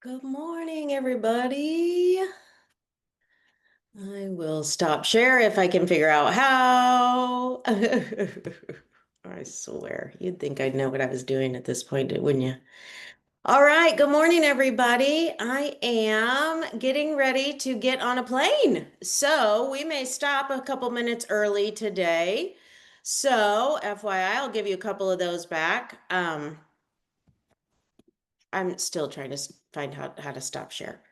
Good morning, everybody. I will stop share if I can figure out how. I swear, you'd think I'd know what I was doing at this point, wouldn't you? All right, good morning, everybody. I am getting ready to get on a plane. So we may stop a couple minutes early today. So, FYI, I'll give you a couple of those back. I'm still trying to find how to stop share.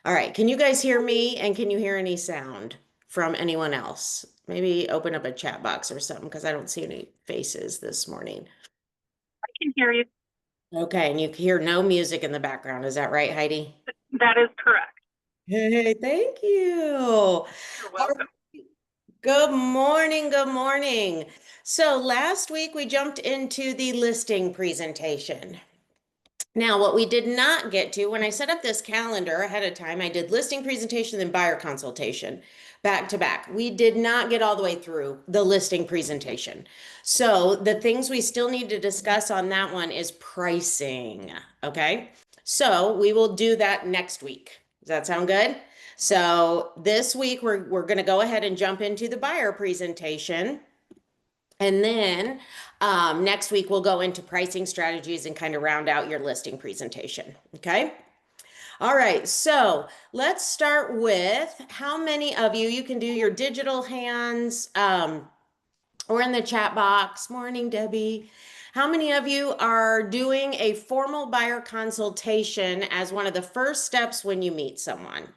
All right, can you guys hear me and can you hear any sound from anyone else? Maybe open up a chat box or something because I don't see any faces this morning. Can hear you. Okay, and you hear no music in the background. Is that right, Heidi? That is correct. Hey, thank you. You're All welcome. right. Good morning. Good morning. So last week we jumped into the listing presentation. Now, what we did not get to, when I set up this calendar ahead of time, I did listing presentation and buyer consultation back to back. We did not get all the way through the listing presentation. So the things we still need to discuss on that one is pricing. Okay. So we will do that next week. Does that sound good? So this week we're going to go ahead and jump into the buyer presentation. And then next week, we'll go into pricing strategies and kind of round out your listing presentation. Okay. All right. So let's start with how many of you, you can do your digital hands or in the chat box. Morning, Debbie. How many of you are doing a formal buyer consultation as one of the first steps when you meet someone?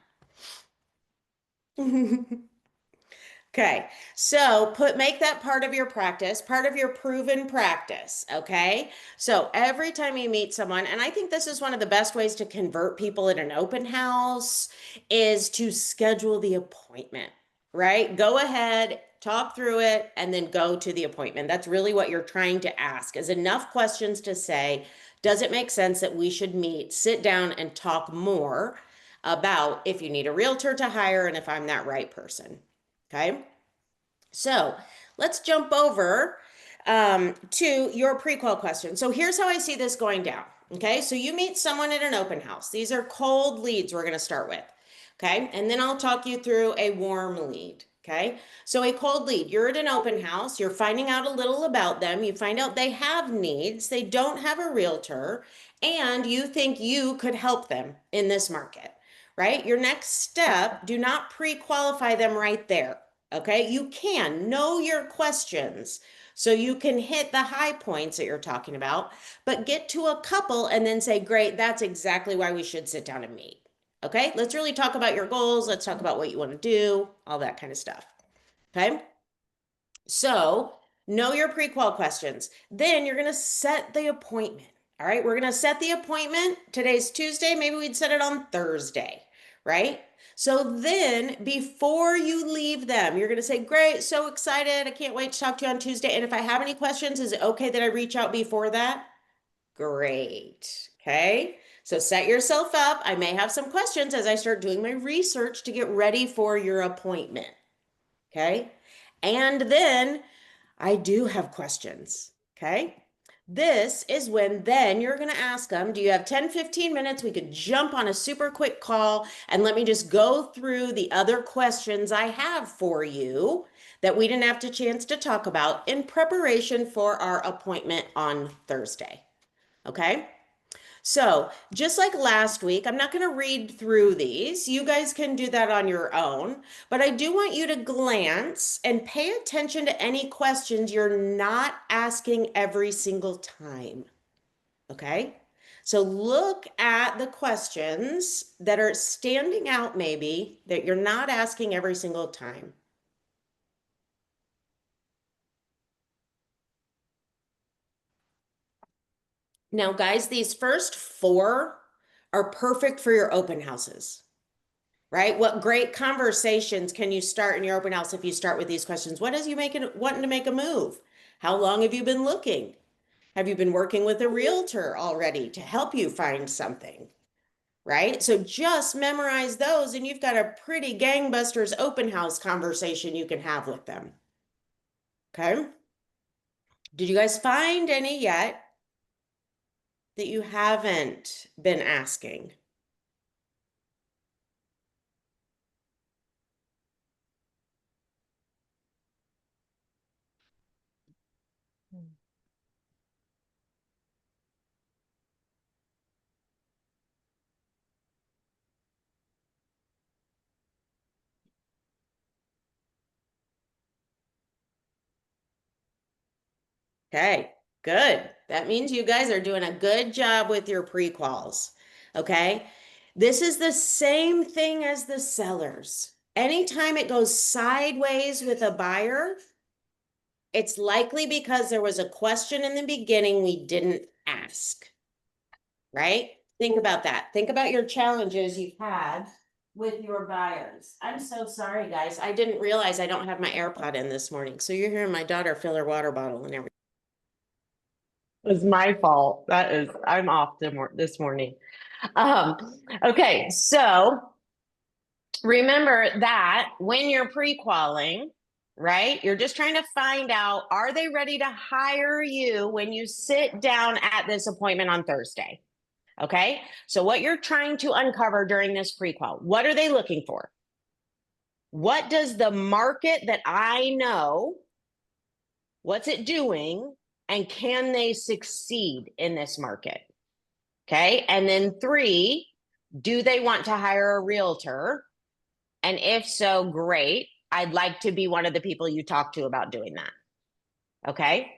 Okay, so make that part of your practice, part of your proven practice, okay? So every time you meet someone, and I think this is one of the best ways to convert people at an open house is to schedule the appointment, right? Go ahead, talk through it, and then go to the appointment. That's really what you're trying to ask is enough questions to say, does it make sense that we should meet, sit down and talk more about if you need a realtor to hire and if I'm that right person? Okay, so let's jump over to your pre-qual question. So here's how I see this going down. Okay, so you meet someone at an open house. These are cold leads we're going to start with. Okay, and then I'll talk you through a warm lead. Okay, so a cold lead, you're at an open house, you're finding out a little about them, you find out they have needs, they don't have a realtor, and you think you could help them in this market, right? Your next step, do not pre-qualify them right there. Okay, you can know your questions so you can hit the high points that you're talking about, but get to a couple and then say, great, that's exactly why we should sit down and meet. Okay, let's really talk about your goals. Let's talk about what you want to do, all that kind of stuff. Okay, so know your pre-qual questions. Then you're going to set the appointment. All right, we're going to set the appointment. Today's Tuesday. Maybe we'd set it on Thursday, right? So then before you leave them, you're going to say, great, so excited. I can't wait to talk to you on Tuesday. And if I have any questions, is it okay that I reach out before that? Great. Okay. So set yourself up. I may have some questions as I start doing my research to get ready for your appointment. Okay. And then I do have questions. Okay. This is when then you're going to ask them, do you have 10, 15 minutes? We could jump on a super quick call and let me just go through the other questions I have for you that we didn't have a chance to talk about in preparation for our appointment on Thursday. Okay. So, just like last week, I'm not going to read through these. You guys can do that on your own, but I do want you to glance and pay attention to any questions you're not asking every single time. Okay? So, look at the questions that are standing out, maybe that you're not asking every single time. Now, guys, these first four are perfect for your open houses. Right? What great conversations can you start in your open house if you start with these questions? What is you making wanting to make a move? How long have you been looking? Have you been working with a realtor already to help you find something? Right? So just memorize those and you've got a pretty gangbusters open house conversation you can have with them. Okay? Did you guys find any yet that you haven't been asking? Okay, good. That means you guys are doing a good job with your pre-quals. Okay. This is the same thing as the sellers. Anytime it goes sideways with a buyer, it's likely because there was a question in the beginning we didn't ask, right? Think about that. Think about your challenges you've had with your buyers. I'm so sorry, guys. I didn't realize I don't have my AirPod in this morning. So you're hearing my daughter fill her water bottle and everything. It's my fault. I'm off this morning. Okay, so remember that when you're pre-qualing, right, you're just trying to find out, are they ready to hire you when you sit down at this appointment on Thursday? Okay, so what you're trying to uncover during this pre-qual, what are they looking for? What does the market that I know, what's it doing? And can they succeed in this market? Okay. And then 3, do they want to hire a realtor? And if so, great. I'd like to be one of the people you talk to about doing that. Okay.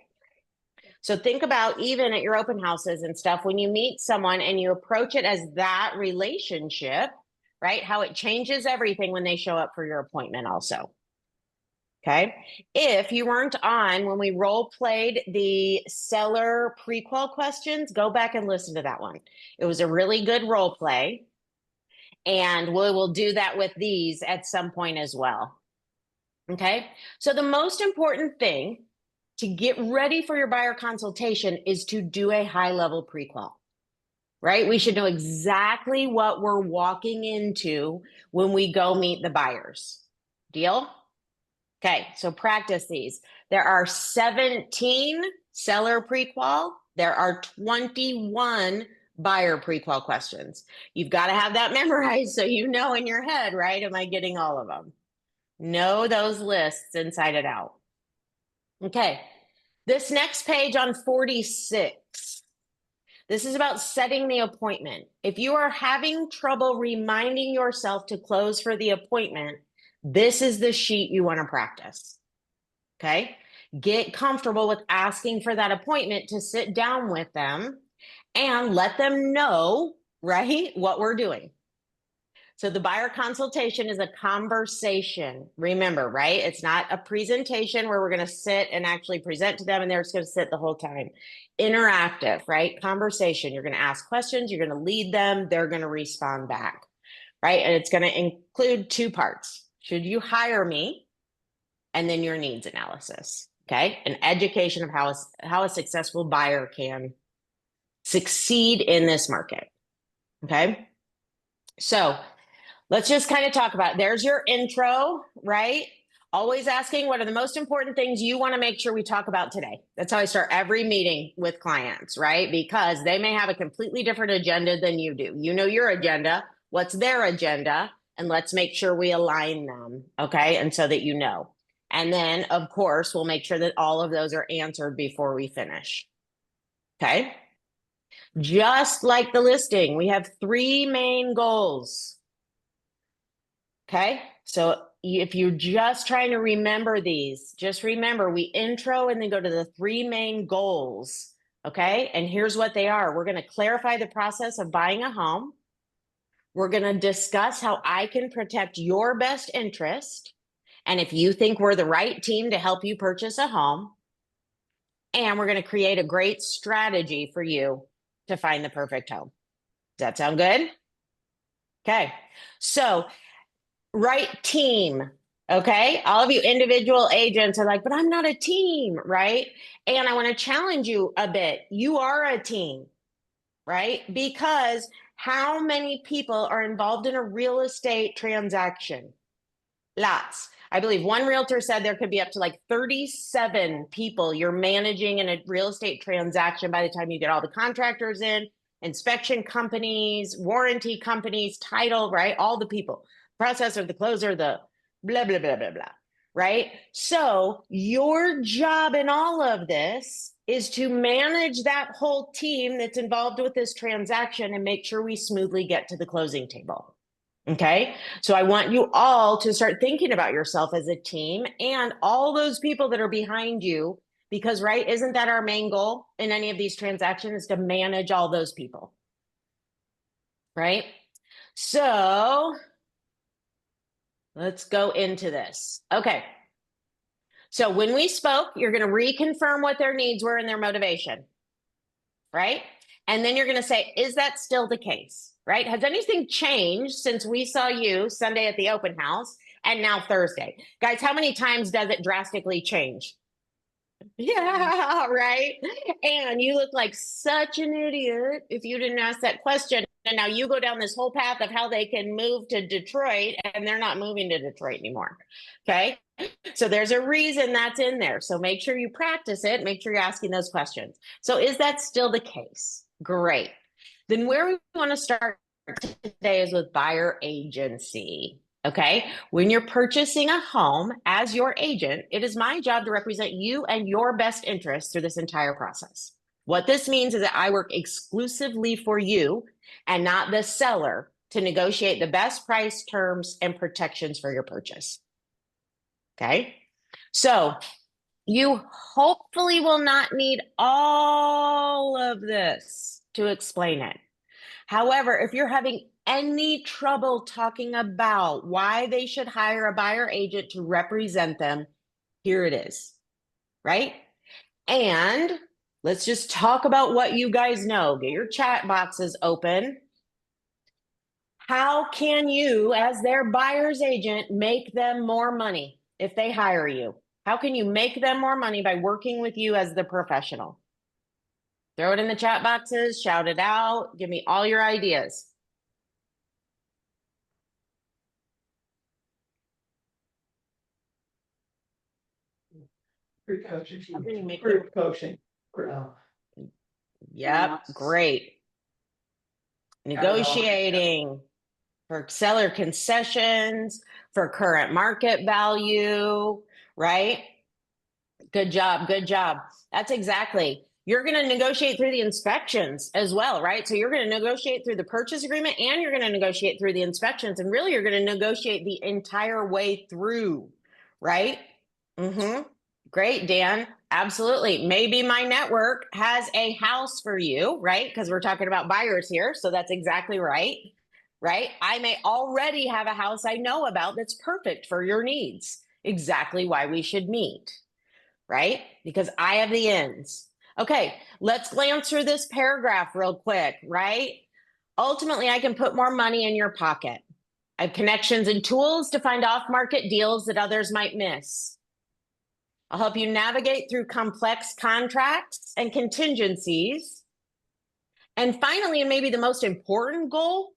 So think about even at your open houses and stuff, when you meet someone and you approach it as that relationship, right? How it changes everything when they show up for your appointment also. Okay. If you weren't on when we role played the seller prequel questions, go back and listen to that one. It was a really good role play. And we will do that with these at some point as well. Okay. So the most important thing to get ready for your buyer consultation is to do a high level prequel, right? We should know exactly what we're walking into when we go meet the buyers. Deal? Okay, so practice these. There are 17 seller prequal. There are 21 buyer prequal questions. You've got to have that memorized so you know in your head, right? Am I getting all of them? Know those lists inside and out. Okay, this next page on 46. This is about setting the appointment. If you are having trouble reminding yourself to close for the appointment, this is the sheet you want to practice. Okay. Get comfortable with asking for that appointment to sit down with them and let them know, right, what we're doing. So the buyer consultation is a conversation. Remember, right? It's not a presentation where we're going to sit and actually present to them and they're just going to sit the whole time. Interactive, right? Conversation. You're going to ask questions. You're going to lead them. They're going to respond back, right? And it's going to include 2 parts. Should you hire me? And then your needs analysis. Okay. An education of how a successful buyer can succeed in this market. Okay. So let's just kind of talk about, there's your intro, right? Always asking, what are the most important things you want to make sure we talk about today? That's how I start every meeting with clients, right? Because they may have a completely different agenda than you do. You know your agenda, what's their agenda, and let's make sure we align them, okay? And so that you know. And then, of course, we'll make sure that all of those are answered before we finish, okay? Just like the listing, we have 3 main goals. Okay, so if you're just trying to remember these, just remember we intro and then go to the 3 main goals. Okay, and here's what they are. We're going to clarify the process of buying a home. We're going to discuss how I can protect your best interest. And if you think we're the right team to help you purchase a home. And we're going to create a great strategy for you to find the perfect home. Does that sound good? Okay, so right team. Okay, all of you individual agents are like, but I'm not a team, right? And I want to challenge you a bit. You are a team, right? Because how many people are involved in a real estate transaction? Lots. I believe one realtor said there could be up to like 37 people you're managing in a real estate transaction by the time you get all the contractors in, inspection companies, warranty companies, title, right? All the people, processor, the closer, the blah, blah, blah, blah, blah, right? So your job in all of this is to manage that whole team that's involved with this transaction and make sure we smoothly get to the closing table. Okay, so I want you all to start thinking about yourself as a team and all those people that are behind you Because, right, isn't that our main goal in any of these transactions, is to manage all those people, right? So let's go into this. Okay. So when we spoke, you're going to reconfirm what their needs were and their motivation, right? And then you're going to say, is that still the case, right? Has anything changed since we saw you Sunday at the open house and now Thursday? Guys, how many times does it drastically change? Yeah, right. And you look like such an idiot if you didn't ask that question. And now you go down this whole path of how they can move to Detroit, and they're not moving to Detroit anymore. Okay. So there's a reason that's in there. So make sure you practice it. Make sure you're asking those questions. So is that still the case? Great. Then where we want to start today is with buyer agency. Okay. When you're purchasing a home as your agent, it is my job to represent you and your best interests through this entire process. What this means is that I work exclusively for you and not the seller to negotiate the best price, terms, and protections for your purchase. Okay. So you hopefully will not need all of this to explain it. However, if you're having any trouble talking about why they should hire a buyer agent to represent them, here it is, right? And let's just talk about what you guys know. Get your chat boxes open. How can you, as their buyer's agent, make them more money if they hire you? How can you make them more money by working with you as the professional? Throw it in the chat boxes, shout it out, give me all your ideas. Group coaching. How can you make Group coaching. Yep, great. Negotiating for seller concessions, for current market value, right? Good job, good job. That's exactly. You're going to negotiate through the inspections as well, right? So you're going to negotiate through the purchase agreement and you're going to negotiate through the inspections. And really, you're going to negotiate the entire way through, right? Great, Dan. Absolutely. Maybe my network has a house for you, right? Because we're talking about buyers here. So that's exactly right. Right? I may already have a house I know about that's perfect for your needs. Exactly why we should meet, right? Because I have the ins. Okay, let's glance through this paragraph real quick, right? Ultimately, I can put more money in your pocket. I have connections and tools to find off-market deals that others might miss. I'll help you navigate through complex contracts and contingencies. And finally, and maybe the most important goal,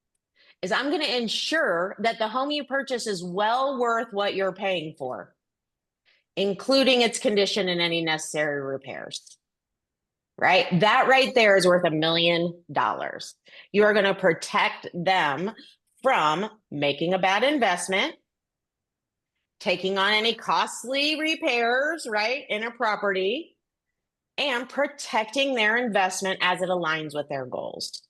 is I'm going to ensure that the home you purchase is well worth what you're paying for, including its condition and any necessary repairs. Right? That right there is worth $1 million. You are going to protect them from making a bad investment, taking on any costly repairs, right, in a property, and protecting their investment as it aligns with their goals.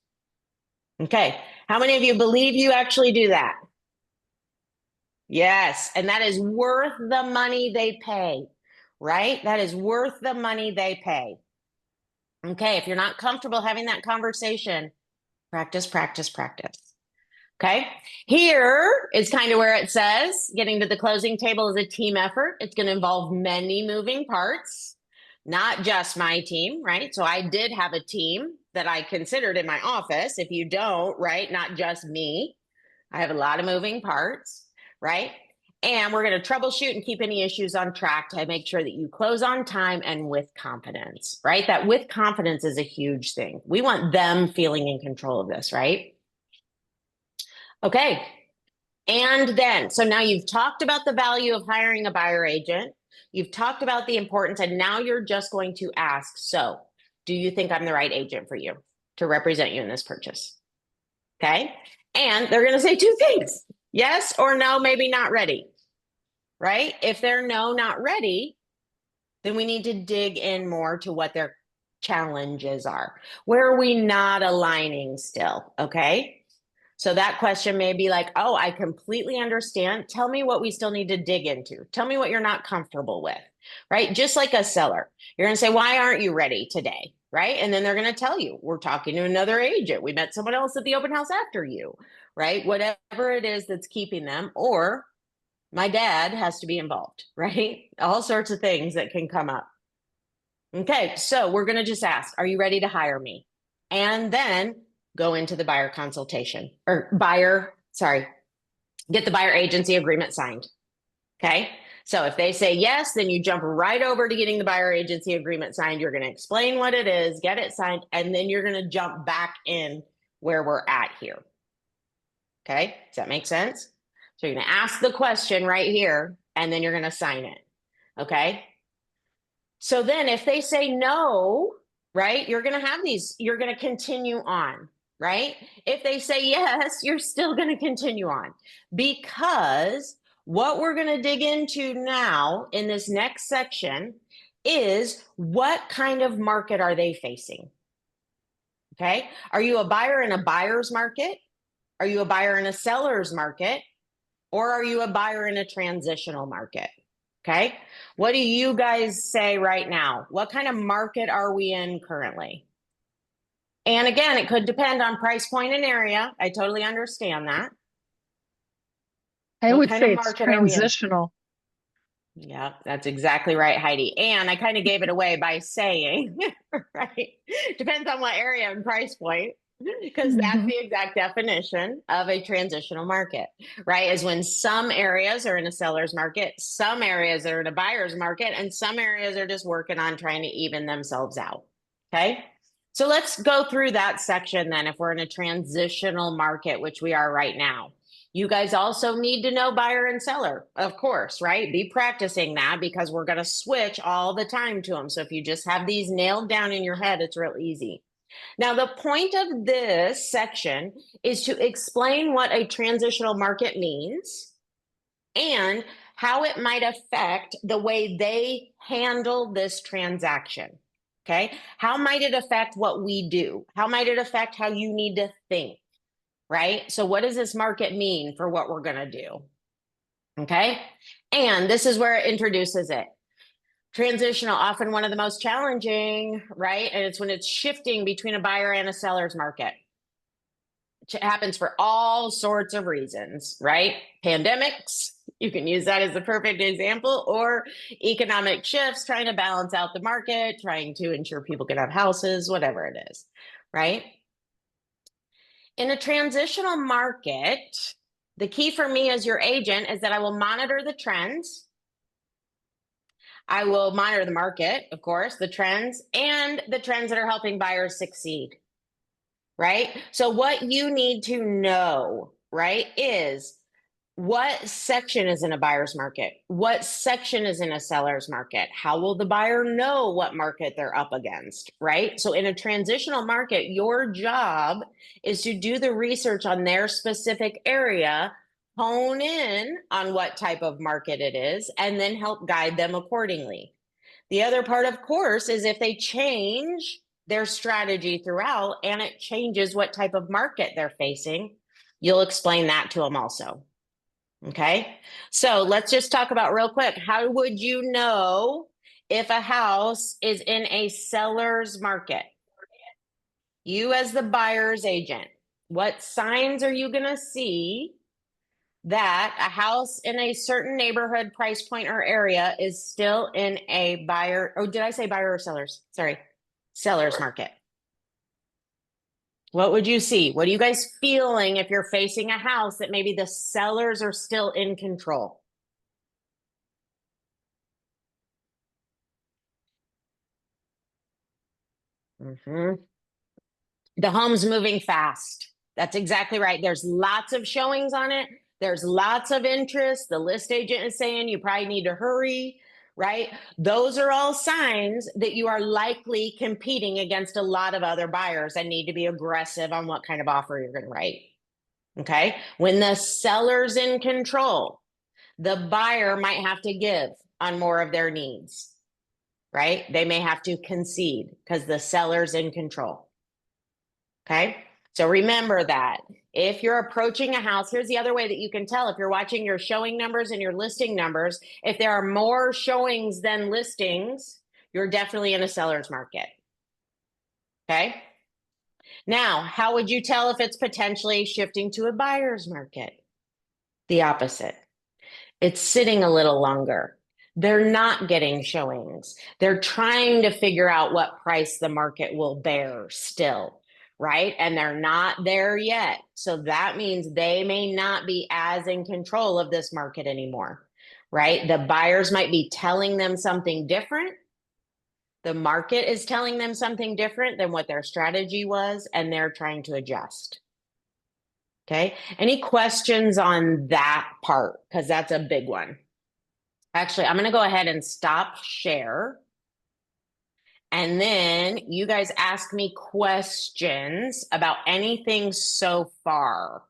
Okay, how many of you believe you actually do that? Yes, and that is worth the money they pay, right? That is worth the money they pay. Okay, if you're not comfortable having that conversation, practice, practice, practice. Okay, here is kind of where it says getting to the closing table is a team effort. It's going to involve many moving parts, not just my team, right? So I did have a team that I considered in my office. If you don't, right, not just me. I have a lot of moving parts, right? And we're going to troubleshoot and keep any issues on track to make sure that you close on time and with confidence, right? That with confidence is a huge thing. We want them feeling in control of this, right? Okay. And then, so now you've talked about the value of hiring a buyer agent. You've talked about the importance, and now you're just going to ask, so do you think I'm the right agent for you to represent you in this purchase? Okay. And they're going to say two things, yes or no, maybe not ready, right? If they're no, not ready, then we need to dig in more to what their challenges are. Where are we not aligning still? Okay. So that question may be like, oh, I completely understand. Tell me what we still need to dig into. Tell me what you're not comfortable with. right? Just like a seller. You're going to say, why aren't you ready today? Right? And then they're going to tell you, we're talking to another agent. We met someone else at the open house after you, right? Whatever it is that's keeping them, or my dad has to be involved, right? All sorts of things that can come up. Okay, so we're going to just ask, are you ready to hire me? And then go into the buyer consultation or get the buyer agency agreement signed. Okay, so if they say yes, then you jump right over to getting the buyer agency agreement signed. You're going to explain what it is, get it signed, and then you're going to jump back in where we're at here. Okay, does that make sense? So you're going to ask the question right here, and then you're going to sign it. Okay. So then if they say no, right, you're going to have these, you're going to continue on, right? If they say yes, you're still going to continue on, because what we're going to dig into now in this next section is what kind of market are they facing? Okay. Are you a buyer in a buyer's market? Are you a buyer in a seller's market? Or are you a buyer in a transitional market? Okay. What do you guys say right now? What kind of market are we in currently? And again, it could depend on price point and area. I totally understand that. I What would kind say of it's market are we in? transitional. Yeah, that's exactly right, Heidi. And I kind of gave it away by saying, right? Depends on what area and price point, because that's the exact definition of a transitional market, right? Is when some areas are in a seller's market, some areas are in a buyer's market, and some areas are just working on trying to even themselves out. Okay. So let's go through that section then if we're in a transitional market, which we are right now. You guys also need to know buyer and seller, of course, right? Be practicing that because we're going to switch all the time to them. So if you just have these nailed down in your head, it's real easy. Now, the point of this section is to explain what a transitional market means and how it might affect the way they handle this transaction. Okay. How might it affect what we do? How might it affect how you need to think? Right? So what does this market mean for what we're going to do? Okay. And this is where it introduces it. Transitional, often one of the most challenging, right? And it's when it's shifting between a buyer and a seller's market. It happens for all sorts of reasons, right? Pandemics, you can use that as the perfect example, or economic shifts, trying to balance out the market, trying to ensure people can have houses, whatever it is, right? In a transitional market, the key for me as your agent is that I will monitor the trends. I will monitor the market, of course, the trends, and the trends that are helping buyers succeed, right? So what you need to know, right, is what section is in a buyer's market? What section is in a seller's market? How will the buyer know what market they're up against, right? So in a transitional market, your job is to do the research on their specific area, hone in on what type of market it is, and then help guide them accordingly. The other part, of course, is if they change their strategy throughout and it changes what type of market they're facing, you'll explain that to them also. Okay, so let's just talk about real quick. How would you know if a house is in a seller's market? You as the buyer's agent, what signs are you going to see that a house in a certain neighborhood, price point, or area is still in a buyer, or did I say buyer or sellers? Sorry, seller's market. What would you see? What are you guys feeling if you're facing a house that maybe the sellers are still in control? The home's moving fast. That's exactly right. There's lots of showings on it. There's lots of interest. The list agent is saying you probably need to hurry, right? Those are all signs that you are likely competing against a lot of other buyers and need to be aggressive on what kind of offer you're going to write. Okay. When the seller's in control, the buyer might have to give on more of their needs, right? They may have to concede because the seller's in control. Okay. So remember that if you're approaching a house, here's the other way that you can tell. If you're watching your showing numbers and your listing numbers, if there are more showings than listings, you're definitely in a seller's market. Okay. Now, how would you tell if it's potentially shifting to a buyer's market? The opposite. It's sitting a little longer. They're not getting showings. They're trying to figure out what price the market will bear still, right? And they're not there yet. So that means they may not be as in control of this market anymore, right? The buyers might be telling them something different. The market is telling them something different than what their strategy was, and they're trying to adjust. Okay. Any questions on that part? Because that's a big one. Actually, I'm going to go ahead and stop share. And then you guys ask me questions about anything so far.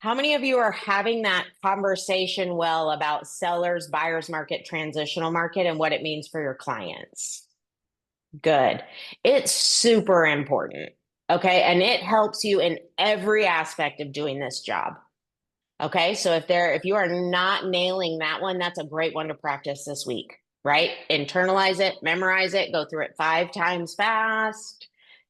How many of you are having that conversation well about sellers, buyers market, transitional market, and what it means for your clients? Good. It's super important. Okay. And it helps you in every aspect of doing this job. Okay. So if you are not nailing that one, that's a great one to practice this week, right? Internalize it, memorize it, go through it 5 times fast,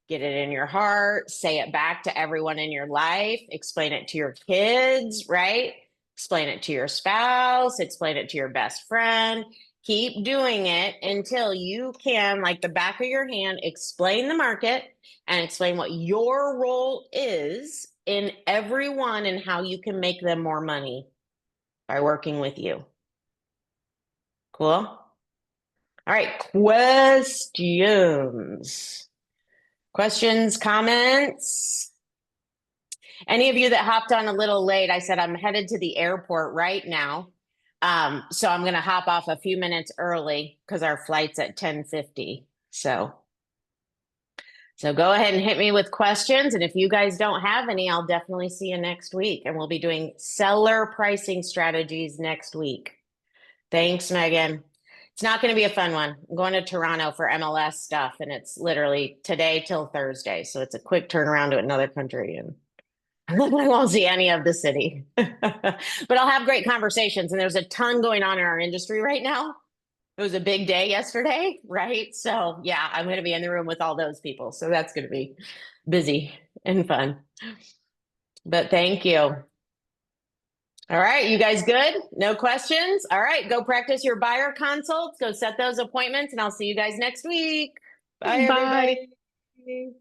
get it in your heart, say it back to everyone in your life, explain it to your kids, right? Explain it to your spouse, explain it to your best friend. Keep doing it until you can, like the back of your hand, explain the market and explain what your role is in everyone and how you can make them more money by working with you. Cool? All right, questions. Questions, comments? Any of you that hopped on a little late, I said I'm headed to the airport right now. So I'm going to hop off a few minutes early because our flight's at 10:50. So go ahead and hit me with questions. And if you guys don't have any, I'll definitely see you next week. And we'll be doing seller pricing strategies next week. Thanks, Megan. It's not going to be a fun one. I'm going to Toronto for MLS stuff, and it's literally today till Thursday. So it's a quick turnaround to another country, and I won't see any of the city. But I'll have great conversations, and there's a ton going on in our industry right now. It was a big day yesterday, right? So yeah, I'm going to be in the room with all those people. So that's going to be busy and fun. But thank you. All right, you guys good? No questions? All right, go practice your buyer consults, go set those appointments, and I'll see you guys next week. Bye, Bye. everybody.